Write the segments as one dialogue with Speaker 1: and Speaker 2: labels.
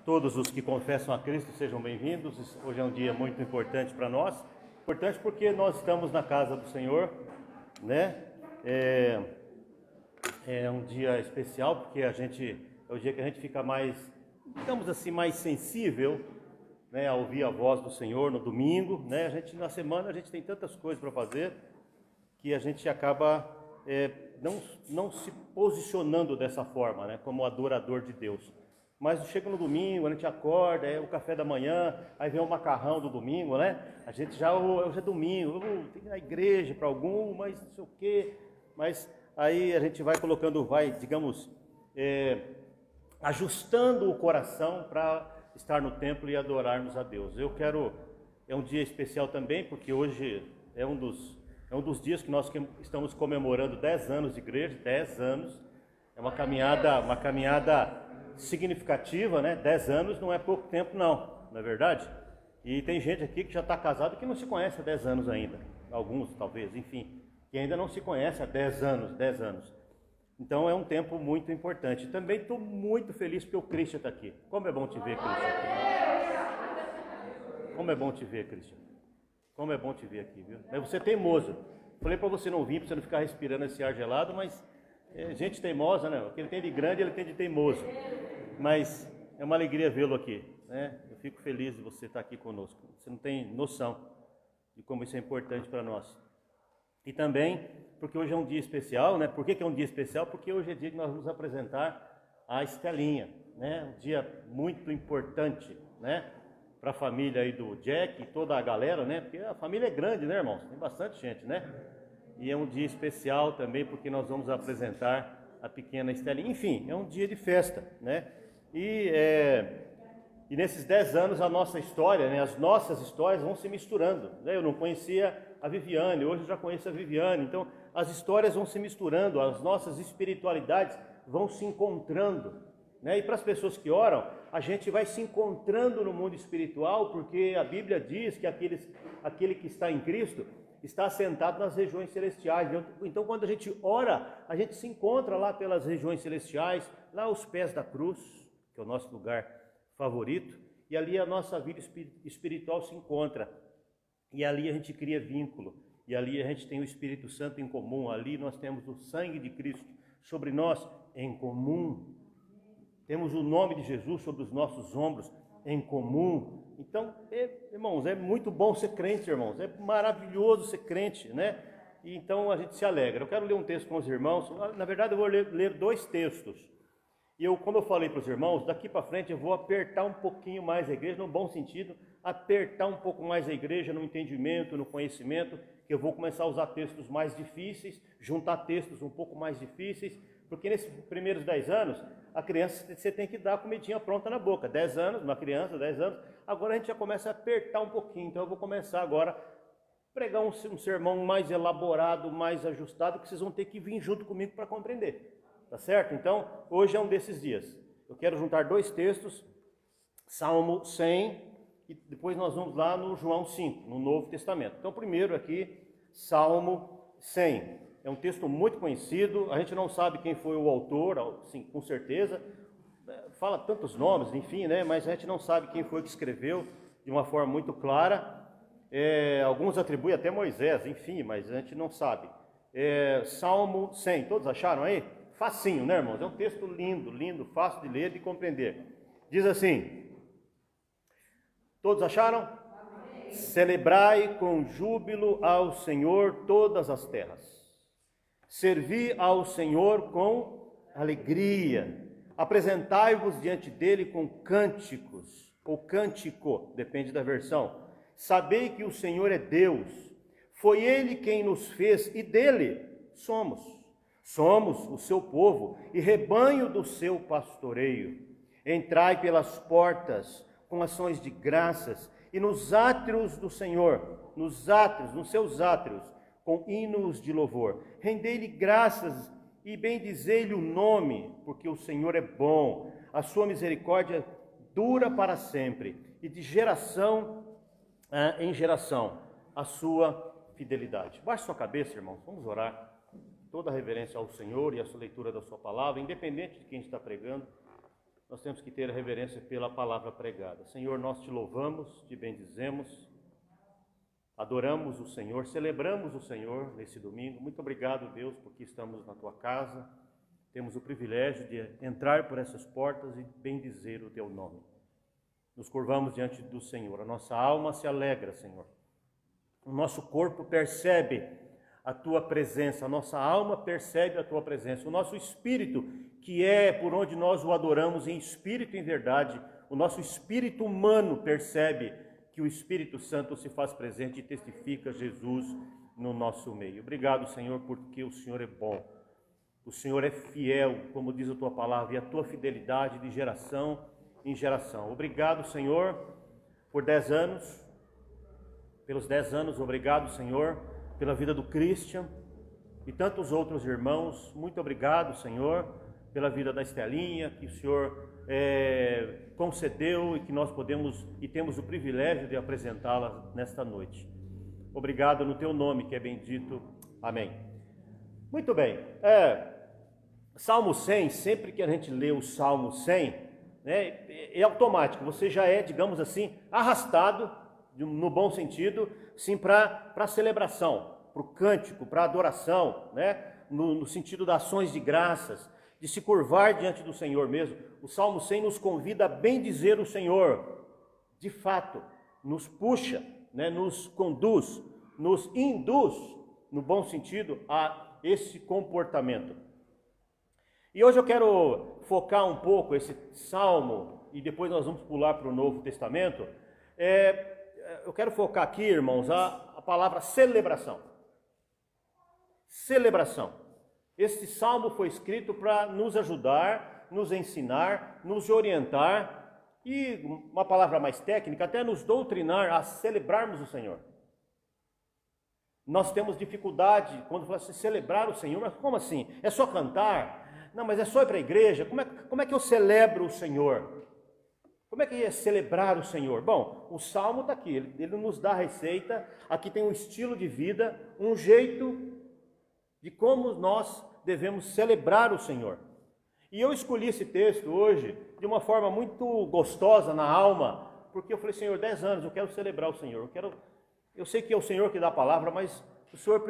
Speaker 1: Todos os que confessam a Cristo sejam bem-vindos. Hoje é um dia muito importante para nós. Importante porque nós estamos na casa do Senhor, né? É um dia especial porque é o dia que a gente fica mais, digamos assim, mais sensível, né, a ouvir a voz do Senhor no domingo, né? Na semana a gente tem tantas coisas para fazer que a gente acaba não se posicionando dessa forma, né, como adorador de Deus. Mas chega no domingo, a gente acorda, é o café da manhã, aí vem o macarrão do domingo, né? A gente hoje é domingo, tem que ir na igreja para algum, mas não sei o quê. Mas aí a gente vai colocando, digamos, ajustando o coração para estar no templo e adorarmos a Deus. É um dia especial também, porque hoje é um dos dias que nós estamos comemorando 10 anos de igreja, 10 anos. É uma caminhada significativa, né? 10 anos não é pouco tempo não é verdade? E tem gente aqui que já está casado que não se conhece há 10 anos ainda. Alguns, talvez, enfim, que ainda não se conhece há 10 anos. Então é um tempo muito importante. Também estou muito feliz porque o Christian está aqui. Como é bom te ver, Christian. Como é bom te ver, Christian. Como é bom te ver aqui, viu? Mas você é teimoso. Falei para você não vir, para você não ficar respirando esse ar gelado, mas gente teimosa, né? O que ele tem de grande, ele tem de teimoso. Mas é uma alegria vê-lo aqui, né? Eu fico feliz de você estar aqui conosco. Você não tem noção de como isso é importante para nós. E também porque hoje é um dia especial, né? Por que é um dia especial? Porque hoje é dia que nós vamos apresentar a Estelinha, né? Um dia muito importante, né? Para a família aí do Jack e toda a galera, né? Porque a família é grande, né, irmãos? Tem bastante gente, né? E é um dia especial também porque nós vamos apresentar a pequena Estelinha. Enfim, é um dia de festa, né? E nesses 10 anos a nossa história, né? As nossas histórias vão se misturando, né? Eu não conhecia a Viviane, hoje eu já conheço a Viviane. Então as histórias vão se misturando, as nossas espiritualidades vão se encontrando, né? E para as pessoas que oram, a gente vai se encontrando no mundo espiritual, porque a Bíblia diz que aquele que está em Cristo está assentado nas regiões celestiais. Então, quando a gente ora, a gente se encontra lá pelas regiões celestiais, lá aos pés da cruz, que é o nosso lugar favorito, e ali a nossa vida espiritual se encontra. E ali a gente cria vínculo, e ali a gente tem o Espírito Santo em comum, ali nós temos o sangue de Cristo sobre nós em comum. Temos o nome de Jesus sobre os nossos ombros em comum. Então, irmãos, é muito bom ser crente, irmãos. É maravilhoso ser crente, né? E então a gente se alegra. Eu quero ler um texto com os irmãos. Na verdade, eu vou ler 2 textos. E como eu falei para os irmãos, daqui para frente eu vou apertar um pouquinho mais a igreja, no bom sentido, apertar um pouco mais a igreja no entendimento, no conhecimento, que eu vou começar a usar textos mais difíceis, juntar textos um pouco mais difíceis, porque nesses primeiros 10 anos, a criança, você tem que dar a comidinha pronta na boca. 10 anos, uma criança, 10 anos, agora a gente já começa a apertar um pouquinho. Então eu vou começar agora a pregar um sermão mais elaborado, mais ajustado, que vocês vão ter que vir junto comigo para compreender. Tá certo? Então, hoje é um desses dias. Eu quero juntar 2 textos, Salmo 100, e depois nós vamos lá no João 5, no Novo Testamento. Então, primeiro aqui, Salmo 100. É um texto muito conhecido, a gente não sabe quem foi o autor, assim, com certeza, fala tantos nomes, enfim, né? Mas a gente não sabe quem foi que escreveu de uma forma muito clara. Alguns atribuem até Moisés, enfim, mas a gente não sabe. Salmo 100, todos acharam aí? Facinho, né, irmãos? É um texto lindo, lindo, fácil de ler e de compreender. Diz assim, todos acharam? Amém. Celebrai com júbilo ao Senhor todas as terras. Servi ao Senhor com alegria. Apresentai-vos diante dele com cânticos, ou cântico, depende da versão. Sabei que o Senhor é Deus. Foi ele quem nos fez e dele somos. Somos o seu povo e rebanho do seu pastoreio. Entrai pelas portas com ações de graças e nos átrios do Senhor, nos seus átrios, com hinos de louvor. Rendei-lhe graças e bendizei-lhe o nome, porque o Senhor é bom, a sua misericórdia dura para sempre, e de geração em geração a sua fidelidade. Baixe sua cabeça, irmãos, vamos orar. Toda a reverência ao Senhor e a sua leitura da sua palavra, independente de quem está pregando. nós temos que ter reverência pela palavra pregada. Senhor, nós te louvamos, te bendizemos, adoramos o Senhor, celebramos o Senhor nesse domingo. Muito obrigado, Deus, porque estamos na tua casa, temos o privilégio de entrar por essas portas e bendizer o teu nome. Nos curvamos diante do Senhor, a nossa alma se alegra, Senhor. O nosso corpo percebe a tua presença, a nossa alma percebe a tua presença, o nosso espírito, que é por onde nós o adoramos em espírito e em verdade, o nosso espírito humano percebe que o Espírito Santo se faz presente e testifica Jesus no nosso meio. Obrigado, Senhor, porque o Senhor é bom, o Senhor é fiel, como diz a tua palavra, e a tua fidelidade de geração em geração. Obrigado, Senhor, por 10 anos, pelos 10 anos, obrigado, Senhor, pela vida do Christian e tantos outros irmãos. Muito obrigado, Senhor, pela vida da Estelinha, que o Senhor concedeu e que nós podemos e temos o privilégio de apresentá-la nesta noite. Obrigado no teu nome, que é bendito. Amém. Muito bem. Salmo 100, sempre que a gente lê o Salmo 100, é automático, você já é, digamos assim, arrastado, no bom sentido, sim, para a celebração, para o cântico, para a adoração, no sentido das ações de graças, de se curvar diante do Senhor mesmo. O Salmo 100 nos convida a bendizer o Senhor, de fato, nos puxa, nos conduz, nos induz, no bom sentido, a esse comportamento. E hoje eu quero focar um pouco esse Salmo, e depois nós vamos pular para o Novo Testamento. Eu quero focar aqui, irmãos, a palavra celebração. Celebração. Este salmo foi escrito para nos ajudar, nos ensinar, nos orientar e, uma palavra mais técnica, até nos doutrinar a celebrarmos o Senhor. Nós temos dificuldade quando fala assim, celebrar o Senhor, mas como assim? É só cantar? Não, mas é só ir para a igreja? Como é que eu celebro o Senhor? Como é que é celebrar o Senhor? Bom, o Salmo está aqui, ele nos dá a receita, aqui tem um estilo de vida, um jeito de como nós devemos celebrar o Senhor. E eu escolhi esse texto hoje de uma forma muito gostosa na alma, porque eu falei, Senhor, 10 anos, eu quero celebrar o Senhor, eu sei que é o Senhor que dá a palavra, mas o Senhor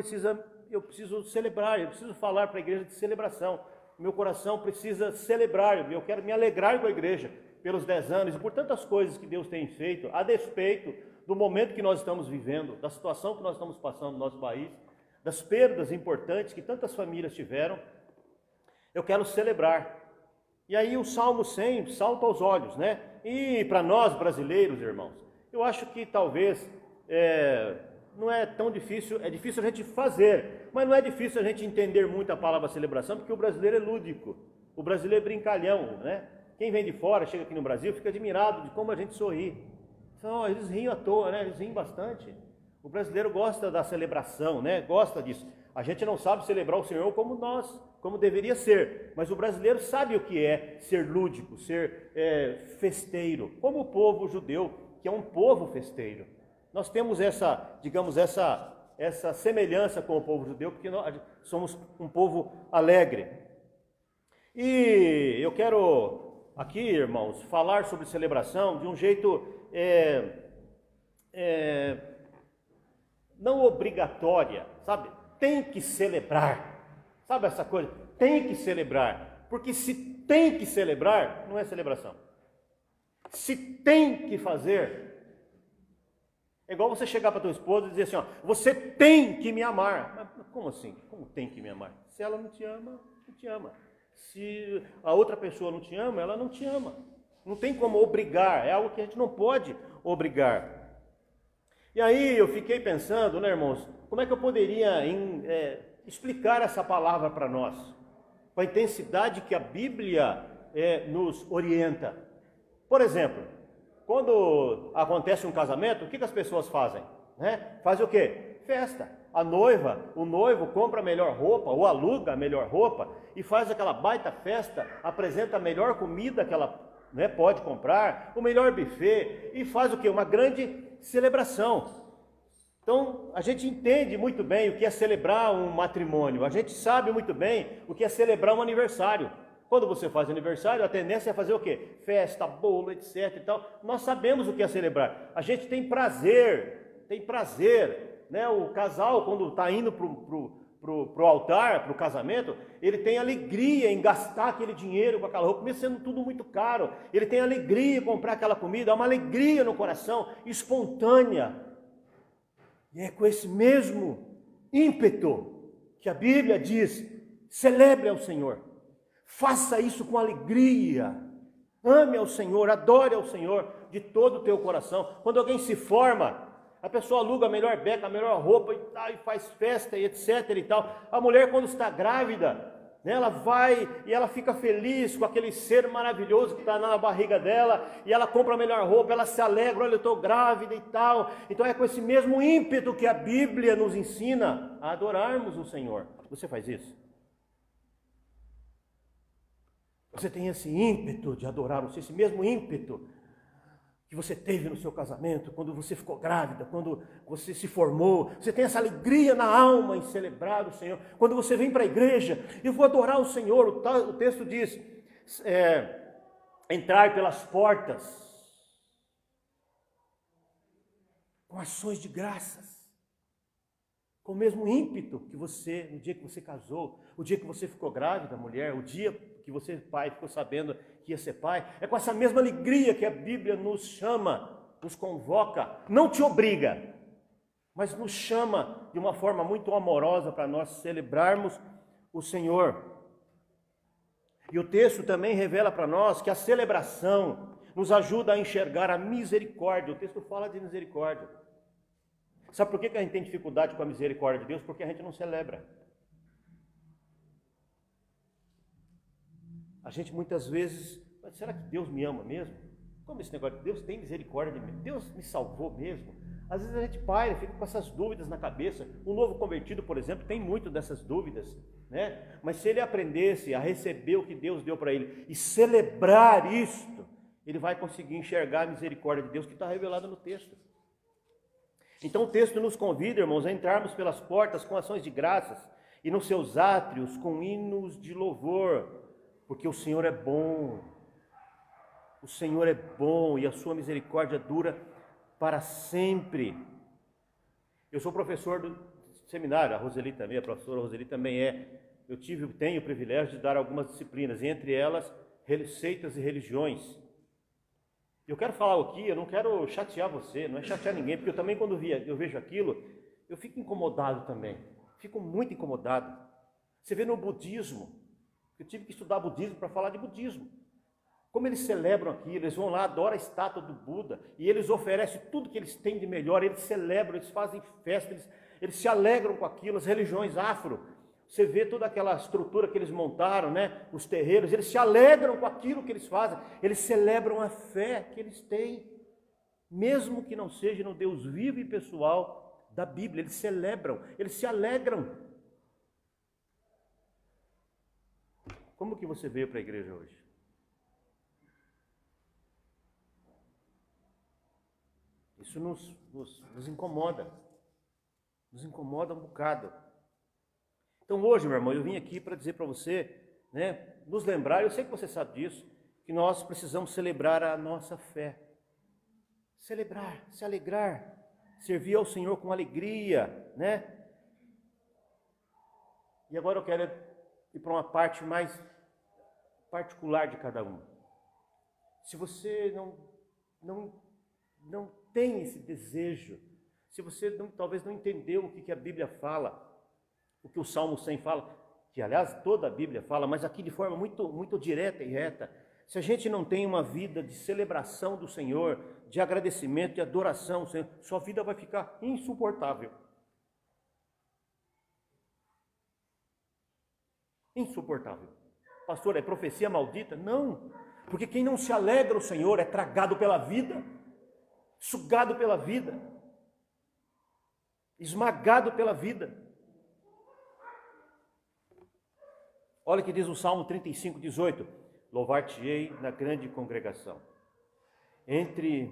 Speaker 1: eu preciso celebrar, eu preciso falar para a igreja de celebração, meu coração precisa celebrar, eu quero me alegrar com a igreja, pelos 10 anos e por tantas coisas que Deus tem feito, a despeito do momento que nós estamos vivendo, da situação que nós estamos passando no nosso país, das perdas importantes que tantas famílias tiveram, eu quero celebrar. E aí o Salmo 100 salta aos olhos, E para nós brasileiros, irmãos, eu acho que talvez não é tão difícil, é difícil a gente fazer, mas não é difícil a gente entender muito a palavra celebração, porque o brasileiro é lúdico, o brasileiro é brincalhão, Quem vem de fora, chega aqui no Brasil, fica admirado de como a gente sorri. Então, eles riem à toa, Eles riem bastante. O brasileiro gosta da celebração, Gosta disso. A gente não sabe celebrar o Senhor como deveria ser. Mas o brasileiro sabe o que é ser lúdico, ser festeiro. Como o povo judeu, que é um povo festeiro. Nós temos essa semelhança com o povo judeu, porque nós somos um povo alegre. E eu quero aqui, irmãos, falar sobre celebração de um jeito não obrigatória, sabe? Tem que celebrar, sabe essa coisa? Tem que celebrar, porque se tem que celebrar, não é celebração. Se tem que fazer, é igual você chegar para tua esposa e dizer assim, você tem que me amar. Mas como assim? Como tem que me amar? Se ela não te ama, não te ama. Se a outra pessoa não te ama, ela não te ama. Não tem como obrigar, é algo que a gente não pode obrigar. E aí eu fiquei pensando, irmãos, como é que eu poderia explicar essa palavra para nós? Com a intensidade que a Bíblia nos orienta. Por exemplo, quando acontece um casamento, o que as pessoas fazem? Fazem o quê? Festa. A noiva, o noivo compra a melhor roupa ou aluga a melhor roupa e faz aquela baita festa, apresenta a melhor comida que ela pode comprar, o melhor buffet e faz o quê? Uma grande celebração. Então, a gente entende muito bem o que é celebrar um matrimônio, a gente sabe muito bem o que é celebrar um aniversário. Quando você faz aniversário, a tendência é fazer o quê? Festa, bolo, etc e tal. Nós sabemos o que é celebrar. A gente tem prazer, né? O casal, quando está indo pro altar, pro casamento, ele tem alegria em gastar aquele dinheiro com aquela roupa, mesmo sendo tudo muito caro. Ele tem alegria em comprar aquela comida, há uma alegria no coração, espontânea. E é com esse mesmo ímpeto que a Bíblia diz: celebre ao Senhor. Faça isso com alegria. Ame ao Senhor, adore ao Senhor de todo o teu coração. Quando alguém se forma, a pessoa aluga a melhor beca, a melhor roupa e tal, e faz festa e etc e tal. A mulher, quando está grávida, né, ela vai e ela fica feliz com aquele ser maravilhoso que está na barriga dela, e ela compra a melhor roupa, ela se alegra: olha, eu estou grávida e tal. Então é com esse mesmo ímpeto que a Bíblia nos ensina a adorarmos o Senhor. Você faz isso? Você tem esse ímpeto de adorar o Senhor, esse mesmo ímpeto que você teve no seu casamento, quando você ficou grávida, quando você se formou. Você tem essa alegria na alma em celebrar o Senhor. Quando você vem para a igreja: eu vou adorar o Senhor. O texto diz: entrar pelas portas com ações de graças. Com o mesmo ímpeto que você, no dia que você casou, o dia que você ficou grávida, mulher, o dia que você, pai, ficou sabendo que ia ser pai, é com essa mesma alegria que a Bíblia nos chama, nos convoca, não te obriga, mas nos chama de uma forma muito amorosa para nós celebrarmos o Senhor. E o texto também revela para nós que a celebração nos ajuda a enxergar a misericórdia. O texto fala de misericórdia. Sabe por que a gente tem dificuldade com a misericórdia de Deus? Porque a gente não celebra. A gente muitas vezes: mas será que Deus me ama mesmo? Como esse negócio de Deus tem misericórdia de mim? Deus me salvou mesmo? Às vezes a gente para, fica com essas dúvidas na cabeça. O novo convertido, por exemplo, tem muito dessas dúvidas, né? Mas se ele aprendesse a receber o que Deus deu para ele e celebrar isto, ele vai conseguir enxergar a misericórdia de Deus que está revelada no texto. Então o texto nos convida, irmãos, a entrarmos pelas portas com ações de graças e nos seus átrios com hinos de louvor, porque o Senhor é bom. O Senhor é bom e a sua misericórdia dura para sempre. Eu sou professor do seminário, a Roseli também, a professora Roseli também é. Eu tenho o privilégio de dar algumas disciplinas, entre elas receitas e religiões. Eu quero falar aqui, eu não quero chatear você, não é chatear ninguém, porque eu também, quando eu vejo aquilo, eu fico incomodado também. Fico muito incomodado. Você vê no budismo, eu tive que estudar budismo para falar de budismo. Como eles celebram aquilo, eles vão lá, adoram a estátua do Buda, e eles oferecem tudo que eles têm de melhor, eles celebram, eles fazem festa, eles se alegram com aquilo. As religiões afro, você vê toda aquela estrutura que eles montaram, né? Os terreiros, eles se alegram com aquilo que eles fazem, eles celebram a fé que eles têm, mesmo que não seja no Deus vivo e pessoal da Bíblia. Eles celebram, eles se alegram. Como que você veio para a igreja hoje? Isso nos incomoda um bocado. Então hoje, meu irmão, eu vim aqui para dizer para você, né, nos lembrar, eu sei que você sabe disso, que nós precisamos celebrar a nossa fé. Celebrar, se alegrar, servir ao Senhor com alegria, né? E agora eu quero ir para uma parte mais particular de cada um. Se você não tem esse desejo, se você talvez não entendeu o que a Bíblia fala, o que o Salmo 100 fala, que aliás toda a Bíblia fala, mas aqui de forma muito, muito direta e reta. Se a gente não tem uma vida de celebração do Senhor, de agradecimento, de adoração ao Senhor, sua vida vai ficar insuportável. Insuportável. Pastor, é profecia maldita? Não, porque quem não se alegra ao Senhor é tragado pela vida, sugado pela vida, esmagado pela vida. Olha o que diz o Salmo 35, 18. Louvar-te-ei na grande congregação. Entre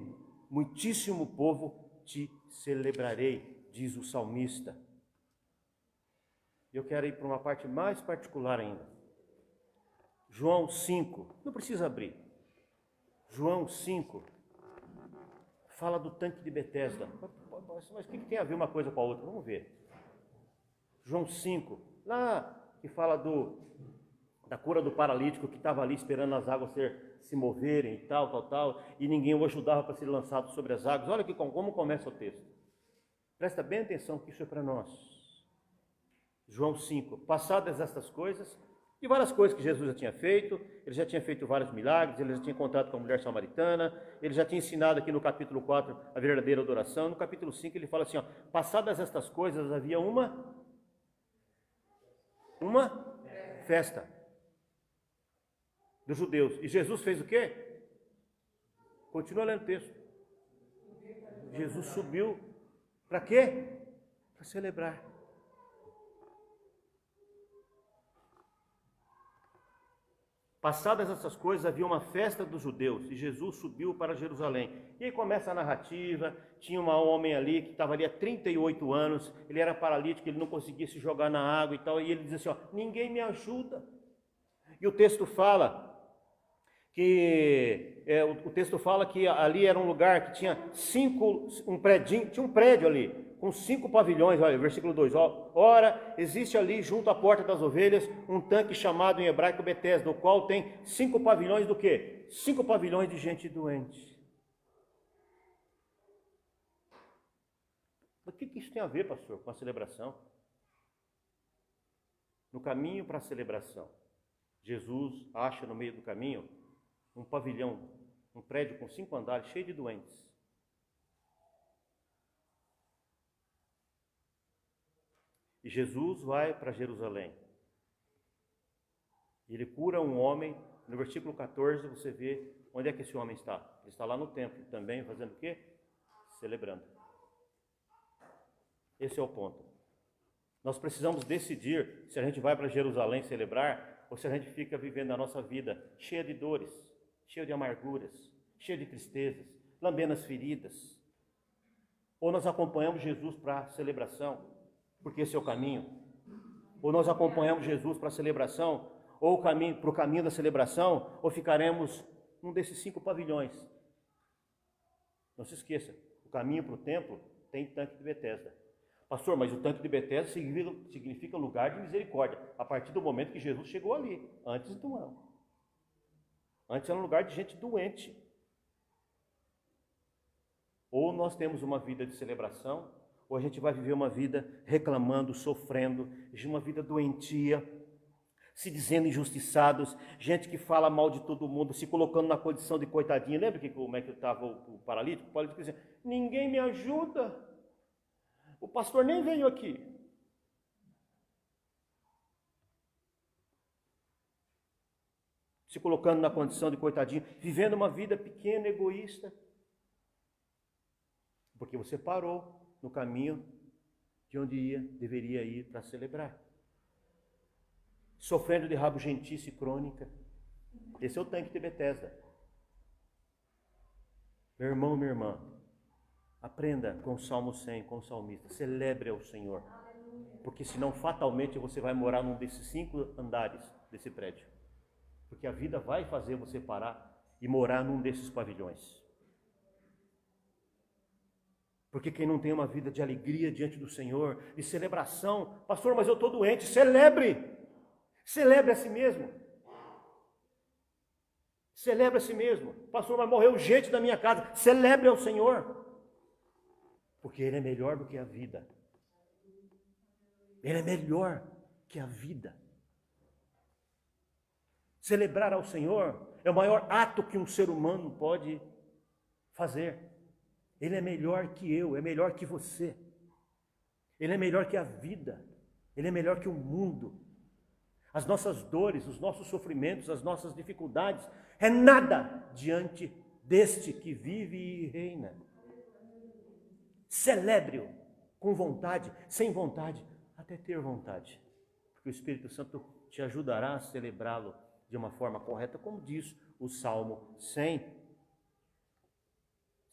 Speaker 1: muitíssimo povo te celebrarei, diz o salmista. Eu quero ir para uma parte mais particular ainda. João 5, não precisa abrir. João 5 fala do tanque de Betesda. Mas o que tem a ver uma coisa com a outra? Vamos ver. João 5, lá que fala da cura do paralítico que estava ali esperando as águas se moverem e tal, e ninguém o ajudava para ser lançado sobre as águas. Olha como começa o texto. Presta bem atenção que isso é para nós. João 5, passadas estas coisas, e várias coisas que Jesus já tinha feito, ele já tinha feito vários milagres, ele já tinha encontrado com a mulher samaritana, ele já tinha ensinado aqui no capítulo 4 a verdadeira adoração. No capítulo 5 ele fala assim, ó, passadas estas coisas havia uma festa dos judeus. E Jesus fez o quê? Continua lendo o texto. Jesus subiu para quê? Para celebrar. Passadas essas coisas, havia uma festa dos judeus, e Jesus subiu para Jerusalém. E aí começa a narrativa, tinha um homem ali, que estava ali há 38 anos, ele era paralítico, ele não conseguia se jogar na água e tal, e ele diz assim, ó, ninguém me ajuda. E o texto fala que, ali era um lugar que tinha tinha um prédio ali, com 5 pavilhões, olha, versículo 2, ora, existe ali junto à porta das ovelhas um tanque chamado em hebraico Betesda, o qual tem 5 pavilhões do quê? 5 pavilhões de gente doente. O que isso tem a ver, pastor, com a celebração? No caminho para a celebração, Jesus acha no meio do caminho um pavilhão, um prédio com 5 andares, cheio de doentes. E Jesus vai para Jerusalém. Ele cura um homem. No versículo 14 você vê onde é que esse homem está. Ele está lá no templo também, fazendo o quê? Celebrando. Esse é o ponto. Nós precisamos decidir se a gente vai para Jerusalém celebrar ou se a gente fica vivendo a nossa vida cheia de dores, cheia de amarguras, cheia de tristezas, lambendo as feridas. Ou nós acompanhamos Jesus para a celebração, porque esse é o caminho. Ou nós acompanhamos Jesus para a celebração, ou para o caminho da celebração, ou ficaremos num desses 5 pavilhões. Não se esqueça, o caminho para o templo tem tanque de Betesda. Pastor, mas o tanque de Betesda significa lugar de misericórdia, a partir do momento que Jesus chegou ali. Antes não. Antes era um lugar de gente doente. Ou nós temos uma vida de celebração, ou a gente vai viver uma vida reclamando, sofrendo, uma vida doentia, se dizendo injustiçados, gente que fala mal de todo mundo, se colocando na condição de coitadinho. Lembra como é que estava o paralítico? O paralítico dizia, ninguém me ajuda, o pastor nem veio aqui. Se colocando na condição de coitadinho, vivendo uma vida pequena, egoísta, porque você parou no caminho de onde deveria ir para celebrar. Sofrendo de rabugentice crônica. Esse é o tanque de Betesda. Meu irmão, minha irmã, aprenda com o Salmo 100, com o salmista. Celebre ao Senhor. Porque senão fatalmente você vai morar num desses 5 andares desse prédio. Porque a vida vai fazer você parar e morar num desses pavilhões. Porque quem não tem uma vida de alegria diante do Senhor, de celebração, pastor, mas eu estou doente, celebre! Celebre a si mesmo. Celebre a si mesmo. Pastor, mas morreu gente da minha casa, celebre ao Senhor. Porque Ele é melhor do que a vida. Ele é melhor que a vida. Celebrar ao Senhor é o maior ato que um ser humano pode fazer. Ele é melhor que eu, é melhor que você. Ele é melhor que a vida. Ele é melhor que o mundo. As nossas dores, os nossos sofrimentos, as nossas dificuldades, é nada diante deste que vive e reina. Celebre-o com vontade, sem vontade, até ter vontade. Porque o Espírito Santo te ajudará a celebrá-lo de uma forma correta, como diz o Salmo 100.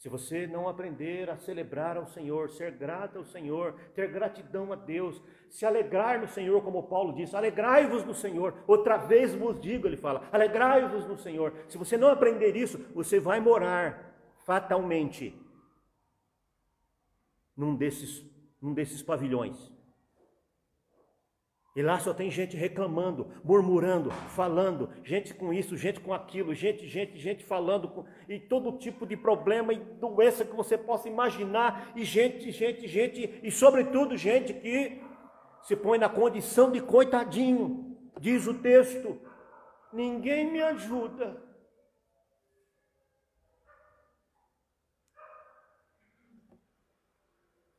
Speaker 1: Se você não aprender a celebrar ao Senhor, ser grato ao Senhor, ter gratidão a Deus, se alegrar no Senhor, como Paulo diz, alegrai-vos no Senhor. Outra vez vos digo, ele fala, alegrai-vos no Senhor. Se você não aprender isso, você vai morar fatalmente num desses pavilhões. E lá só tem gente reclamando, murmurando, falando, gente com isso, gente com aquilo, gente falando, e todo tipo de problema e doença que você possa imaginar, e gente, e sobretudo gente que se põe na condição de coitadinho. Diz o texto, ninguém me ajuda.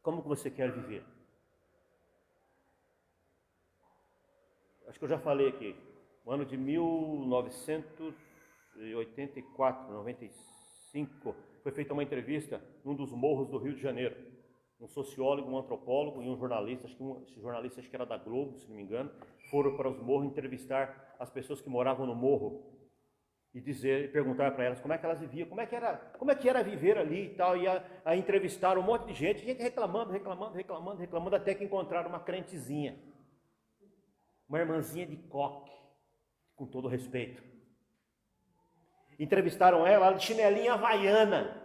Speaker 1: Como que você quer viver? Acho que eu já falei aqui, no ano de 1984, 95, foi feita uma entrevista num dos morros do Rio de Janeiro. Um sociólogo, um antropólogo e um jornalista, esse jornalista acho que era da Globo, se não me engano, foram para os morros entrevistar as pessoas que moravam no morro e perguntar para elas como é que elas viviam, como é que era viver ali e tal, e a entrevistaram um monte de gente reclamando, até que encontraram uma crentezinha. Uma irmãzinha de coque, com todo respeito. Entrevistaram ela de chinelinha havaiana,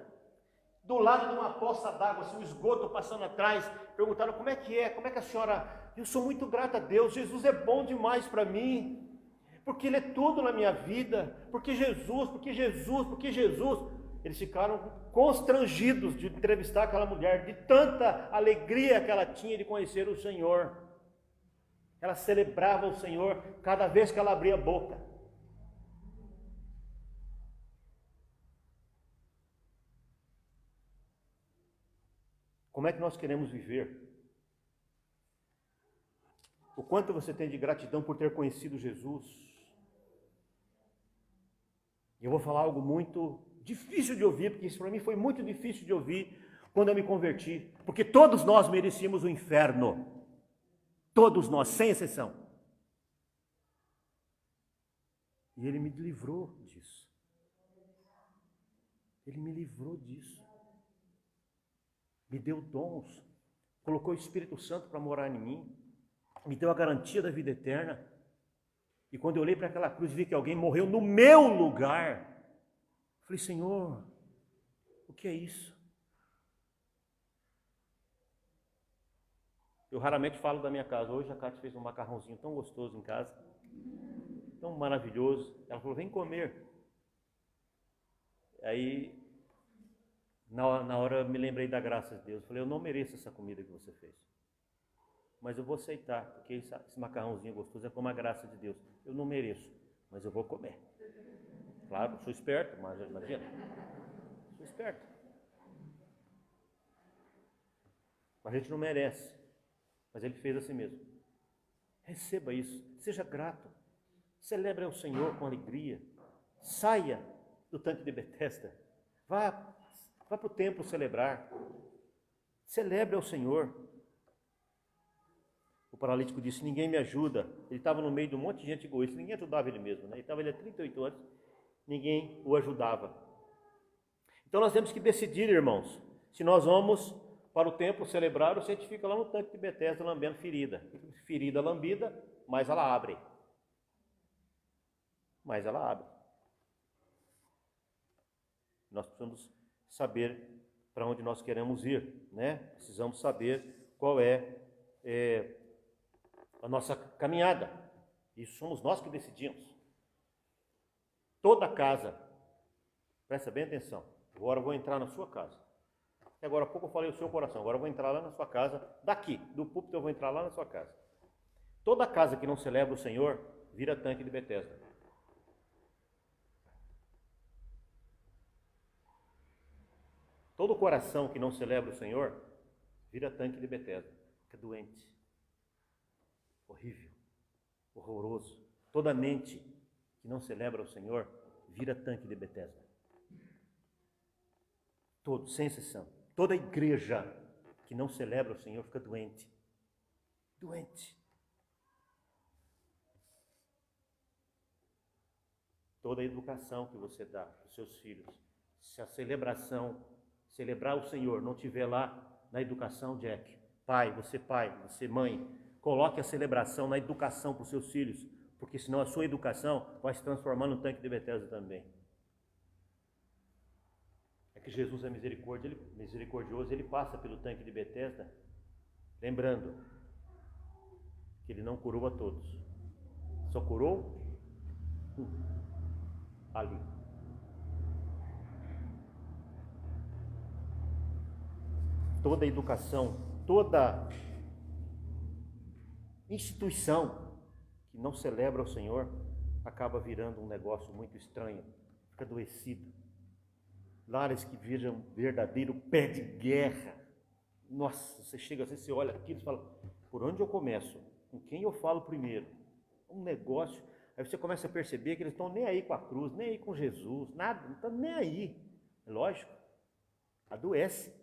Speaker 1: do lado de uma poça d'água, assim, um esgoto passando atrás. Perguntaram como é que a senhora... Eu sou muito grata a Deus, Jesus é bom demais para mim, porque Ele é tudo na minha vida, porque Jesus. Eles ficaram constrangidos de entrevistar aquela mulher, de tanta alegria que ela tinha de conhecer o Senhor. Ela celebrava o Senhor cada vez que ela abria a boca. Como é que nós queremos viver? O quanto você tem de gratidão por ter conhecido Jesus? E eu vou falar algo muito difícil de ouvir, porque isso para mim foi muito difícil de ouvir quando eu me converti. Porque todos nós merecíamos o inferno. Todos nós, sem exceção. E Ele me livrou disso. Ele me livrou disso. Me deu dons. Colocou o Espírito Santo para morar em mim. Me deu a garantia da vida eterna. E quando eu olhei para aquela cruz e vi que alguém morreu no meu lugar, falei, Senhor, o que é isso? Eu raramente falo da minha casa. Hoje a Cátia fez um macarrãozinho tão gostoso em casa, tão maravilhoso. Ela falou, vem comer. Aí, na hora eu me lembrei da graça de Deus. Eu falei, eu não mereço essa comida que você fez, mas eu vou aceitar, porque esse macarrãozinho gostoso é como a graça de Deus. Eu não mereço, mas eu vou comer. Claro, sou esperto, mas imagina. Sou esperto. A gente não merece. Mas Ele fez assim mesmo. Receba isso, seja grato, celebre ao Senhor com alegria, saia do tanque de Betesda, vá para o templo celebrar, celebre ao Senhor. O paralítico disse, ninguém me ajuda. Ele estava no meio de um monte de gente egoísta, ninguém ajudava ele mesmo, né? Ele estava ali há 38 anos, ninguém o ajudava. Então nós temos que decidir, irmãos, se nós vamos para o templo celebrar, ou se a gente fica lá no tanque de Betesda lambendo ferida. Ferida lambida, mas ela abre. Nós precisamos saber para onde nós queremos ir, né? Precisamos saber qual é a nossa caminhada. Isso somos nós que decidimos. Toda casa, presta bem atenção, agora eu vou entrar na sua casa. Agora há pouco eu falei o seu coração, agora eu vou entrar lá na sua casa, daqui, do púlpito eu vou entrar lá na sua casa. Toda casa que não celebra o Senhor, vira tanque de Betesda. Todo coração que não celebra o Senhor, vira tanque de Betesda. Fica doente. Horrível. Horroroso. Toda mente que não celebra o Senhor, vira tanque de Betesda. Todo, sem exceção. Toda igreja que não celebra o Senhor fica doente. Doente. Toda a educação que você dá para os seus filhos, se a celebração, celebrar o Senhor, não estiver lá na educação, Jack, pai, você mãe, coloque a celebração na educação para os seus filhos, porque senão a sua educação vai se transformar no tanque de Betesda também. É que Jesus é misericordioso, ele passa pelo tanque de Betesda, lembrando que ele não curou a todos, só curou ali. Toda educação, toda instituição que não celebra o Senhor acaba virando um negócio muito estranho, fica adoecido. Lares que viram verdadeiro pé de guerra. Nossa, você chega assim, você olha aquilo e fala, por onde eu começo? Com quem eu falo primeiro? Um negócio. Aí você começa a perceber que eles estão nem aí com a cruz, nem aí com Jesus, nada, não estão nem aí. É lógico, adoece.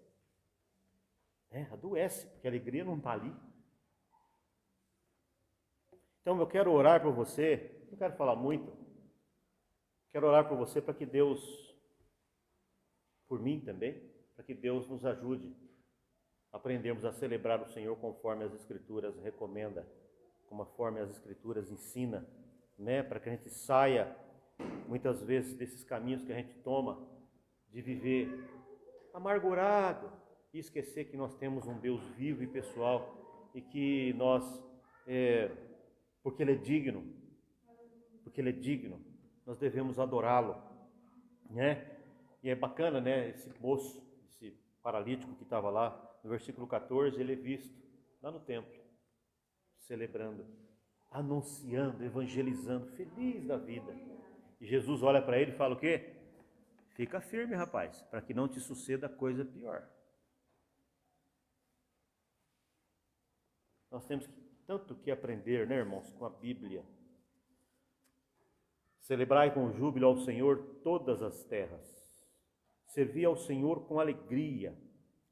Speaker 1: Adoece, porque a alegria não está ali. Então eu quero orar por você, não quero falar muito, quero orar por você para que Deus, por mim também, para que Deus nos ajude a aprendermos a celebrar o Senhor conforme as Escrituras recomenda, conforme as Escrituras ensina, para que a gente saia, muitas vezes, desses caminhos que a gente toma, de viver amargurado, e esquecer que nós temos um Deus vivo e pessoal, e que nós, porque Ele é digno, nós devemos adorá-lo, E é bacana, esse moço, esse paralítico que estava lá, no versículo 14, ele é visto lá no templo, celebrando, anunciando, evangelizando, feliz da vida. E Jesus olha para ele e fala o quê? Fica firme, rapaz, para que não te suceda coisa pior. Nós temos tanto que aprender, irmãos, com a Bíblia. Celebrai com júbilo ao Senhor todas as terras. Servi ao Senhor com alegria.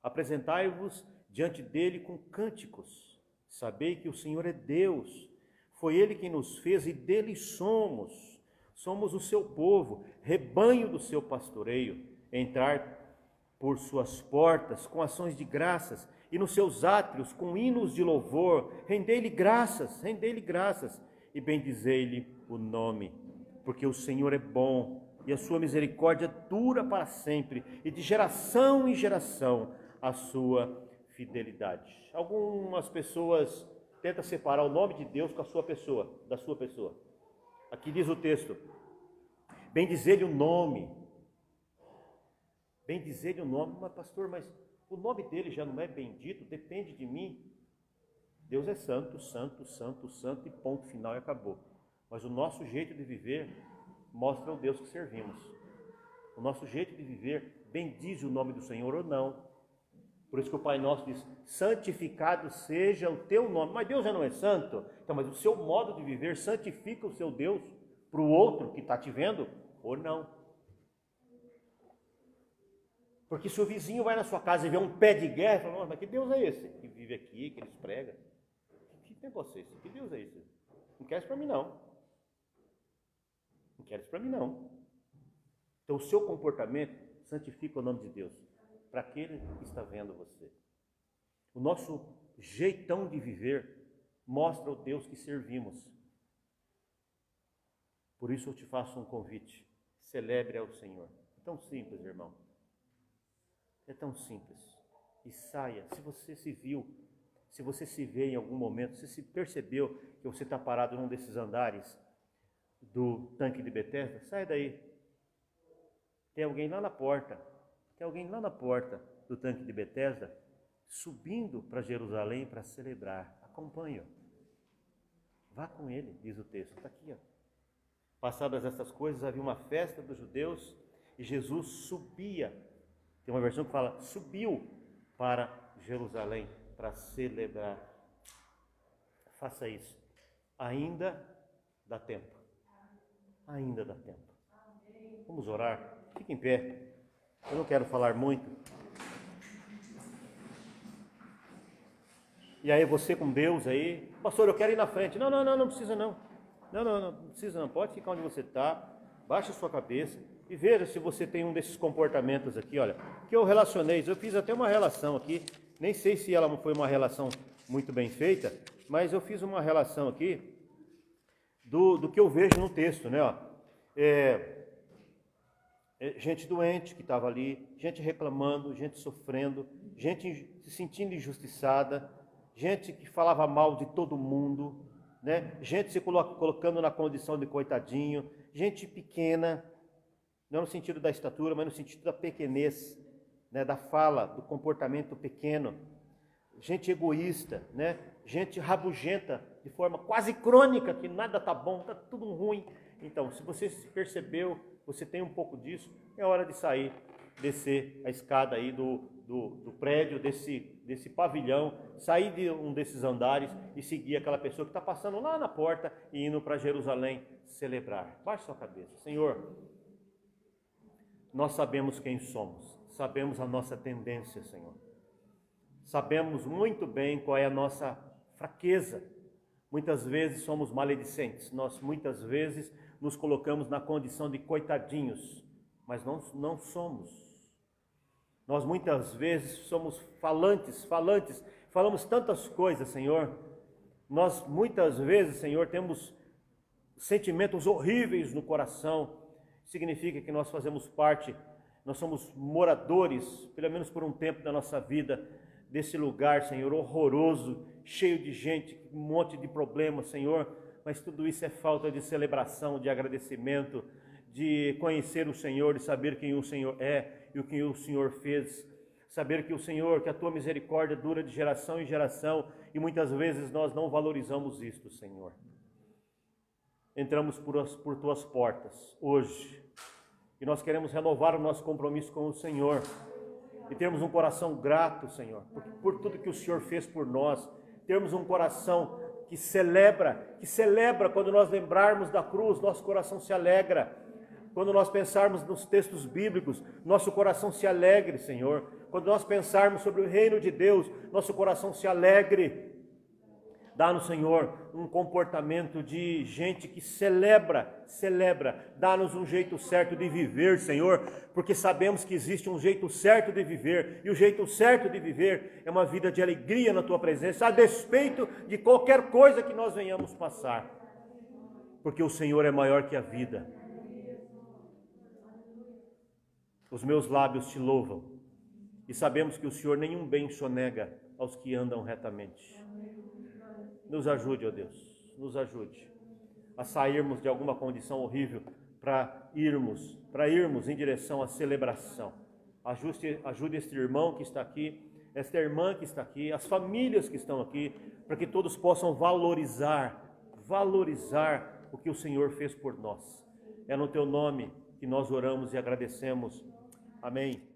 Speaker 1: Apresentai-vos diante dele com cânticos. Sabei que o Senhor é Deus. Foi Ele quem nos fez e dele somos. Somos o seu povo, rebanho do seu pastoreio. Entrar por suas portas com ações de graças e nos seus átrios com hinos de louvor. Rendei-lhe graças e bendizei-lhe o nome. Porque o Senhor é bom e a sua misericórdia dura para sempre, e de geração em geração a sua fidelidade. Algumas pessoas tentam separar o nome de Deus com a sua pessoa, da sua pessoa. Aqui diz o texto, bendizer-lhe o nome. Bendizer-lhe o nome, mas pastor, mas o nome dele já não é bendito, depende de mim. Deus é santo, santo, santo, santo, e ponto final, e acabou. Mas o nosso jeito de viver mostra o Deus que servimos. O nosso jeito de viver bendiz o nome do Senhor ou não. Por isso que o Pai Nosso diz, santificado seja o teu nome. Mas Deus já não é santo? Então, mas o seu modo de viver santifica o seu Deus para o outro que está te vendo ou não? Porque se o vizinho vai na sua casa e vê um pé de guerra, fala, nossa, mas que Deus é esse que vive aqui, que eles pregam? Que negócio é esse? Que Deus é esse? Não quer isso para mim não. Não quero isso para mim não. Então o seu comportamento santifica o nome de Deus para aquele que está vendo você. O nosso jeitão de viver mostra o Deus que servimos. Por isso eu te faço um convite. Celebre ao Senhor. É tão simples, irmão. É tão simples. E saia. Se você se viu, se você se vê em algum momento, se percebeu que você está parado num desses andares do tanque de Betesda, sai daí. Tem alguém lá na porta. Tem alguém lá na porta do tanque de Betesda subindo para Jerusalém para celebrar. Acompanhe-o. Vá com ele, diz o texto. Está aqui, ó. Passadas essas coisas, havia uma festa dos judeus e Jesus subia. Tem uma versão que fala, subiu para Jerusalém para celebrar. Faça isso. Ainda dá tempo. Ainda dá tempo. Vamos orar. Fique em pé. Eu não quero falar muito. E aí você com Deus aí, pastor, eu quero ir na frente. Não precisa não. Não precisa não. Pode ficar onde você está. Baixa a sua cabeça. E veja se você tem um desses comportamentos aqui, olha, que eu relacionei, eu fiz até uma relação aqui, nem sei se ela foi uma relação muito bem feita, mas eu fiz uma relação aqui do que eu vejo no texto, né? Ó. Gente doente que estava ali, gente reclamando, gente sofrendo, gente se sentindo injustiçada, gente que falava mal de todo mundo, né? Gente se colocando na condição de coitadinho, gente pequena, não no sentido da estatura, mas no sentido da pequenez, né? Da fala, do comportamento pequeno, gente egoísta, né? Gente rabugenta, de forma quase crônica, que nada tá bom, tá tudo ruim. Então, se você se percebeu, você tem um pouco disso, é hora de sair, descer a escada aí do prédio, desse pavilhão, sair de um desses andares e seguir aquela pessoa que está passando lá na porta e indo para Jerusalém celebrar. Baixe sua cabeça. Senhor, nós sabemos quem somos, sabemos a nossa tendência, Senhor. Sabemos muito bem qual é a nossa fraqueza. Muitas vezes somos maledicentes, nós muitas vezes nos colocamos na condição de coitadinhos, mas não somos. Nós muitas vezes somos falantes, falamos tantas coisas, Senhor. Nós muitas vezes, Senhor, temos sentimentos horríveis no coração. Significa que nós fazemos parte, nós somos moradores, pelo menos por um tempo da nossa vida, desse lugar, Senhor, horroroso, cheio de gente, um monte de problemas, Senhor, mas tudo isso é falta de celebração, de agradecimento, de conhecer o Senhor, de saber quem o Senhor é e o que o Senhor fez, saber que o Senhor, que a Tua misericórdia dura de geração em geração, e muitas vezes nós não valorizamos isto, Senhor. Entramos por Tuas portas hoje, e nós queremos renovar o nosso compromisso com o Senhor, e termos um coração grato, Senhor, por tudo que o Senhor fez por nós, termos um coração que celebra quando nós lembrarmos da cruz, nosso coração se alegra. Quando nós pensarmos nos textos bíblicos, nosso coração se alegre, Senhor. Quando nós pensarmos sobre o reino de Deus, nosso coração se alegre. Dá-nos, Senhor, um comportamento de gente que celebra. Dá-nos um jeito certo de viver, Senhor, porque sabemos que existe um jeito certo de viver, e o jeito certo de viver é uma vida de alegria na Tua presença, a despeito de qualquer coisa que nós venhamos passar, porque o Senhor é maior que a vida. Os meus lábios Te louvam, e sabemos que o Senhor nenhum bem sonega aos que andam retamente. Nos ajude, ó Deus, nos ajude a sairmos de alguma condição horrível para irmos em direção à celebração. Ajude este irmão que está aqui, esta irmã que está aqui, as famílias que estão aqui, para que todos possam valorizar o que o Senhor fez por nós. É no Teu nome que nós oramos e agradecemos. Amém.